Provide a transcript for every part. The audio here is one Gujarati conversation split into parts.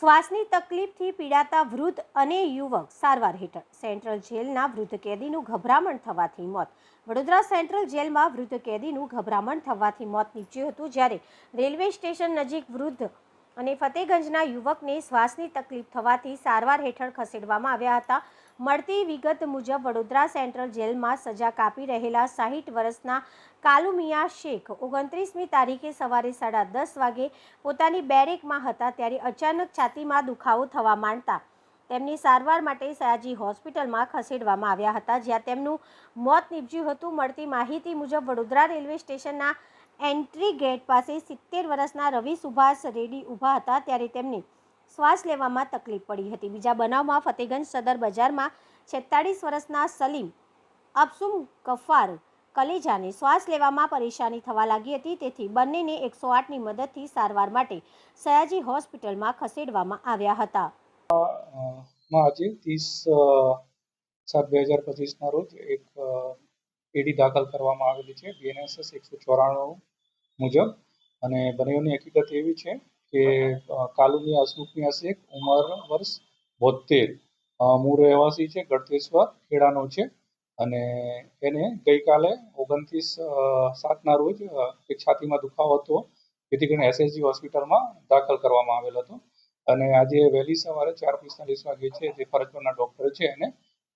શ્વાસની તકલીફથી પીડાતા વૃદ્ધ અને યુવક સારવાર હેઠળ સેન્ટ્રલ જેલના વૃદ્ધ કેદીનું ગભરામણ થવાથી મોત. વડોદરા સેન્ટ્રલ જેલમાં વૃદ્ધ કેદીનું ગભરામણ થવાથી મોત નીપજ્યું હતું, જ્યારે રેલવે સ્ટેશન નજીક વૃદ્ધ અને ફતેગંજના યુવકને શ્વાસની તકલીફ થવાથી સારવાર હેઠળ ખસેડવામાં આવ્યા હતા. મળતી વિગત મુજબ વડોદરા સેન્ટ્રલ જેલમાં સજા કાપી રહેલા 60 વર્ષના કાલુમિયા શેખ 29મી તારીખે સવારે 10:30 વાગે પોતાની બેરેકમાં હતા, ત્યારે અચાનક છાતીમાં દુખાવો થવા માંડતા તેમની સારવાર માટે સયાજી હોસ્પિટલમાં ખસેડવામાં આવ્યા હતા, જ્યાં તેમનું મોત નીપજ્યું હતું. મળતી માહિતી મુજબ વડોદરા રેલવે સ્ટેશનના એન્ટ્રી ગેટ પાસે 70 વર્ષના રવિ સુભાષ રેડ્ડી ઊભા હતા, ત્યારે તેમને શ્વાસ લેવામાં તકલીફ પડી હતી. બીજા બનાવમાં ફતેગંજ સદર બજારમાં 46 વર્ષના સલીમ અબસુમ ગફ્ફાર કલેજાને શ્વાસ લેવામાં પરેશાની થવા લાગી હતી, તેથી બંનેને 108ની મદદથી સારવાર માટે સયાજી હોસ્પિટલમાં ખસેડવામાં આવ્યા હતા. આજે 30/7/2025ના રોજ એક પેઢી દાખલ કરવામાં આવેલી છે BNSS 194 મુજબ, અને બનાવની હકીકત એવી છે કે કાલુમિયા હસમુખમિયા શેખ, ઉંમર વર્ષ 72, મૂળ રહેવાસી છે ગળતેશ્વર ખેડાનો છે, અને એને ગઈકાલે 29/7ના રોજ એક છાતીમાં દુખાવો હતો, જેથી કરીને SSG હોસ્પિટલમાં દાખલ કરવામાં આવેલ હતો, અને આજે વહેલી સવારે 4:45 વાગે છે જે ફરજ પરના ડૉક્ટર છે એને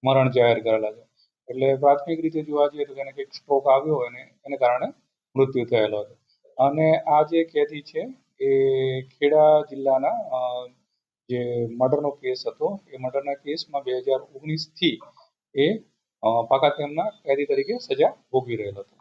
મરણ જાહેર કરેલા છે. એટલે પ્રાથમિક રીતે જોવા જઈએ તો એને કંઈક સ્ટ્રોક આવ્યો હોય ને એને કારણે મૃત્યુ થયેલો હતો. અને આ જે કેદી છે એ ખેડા જિલ્લાના જે મર્ડરનો કેસ હતો, એ મર્ડરના કેસમાં 2019થી એ પાકા કેમના કેદી તરીકે સજા ભોગવી રહેલો હતો.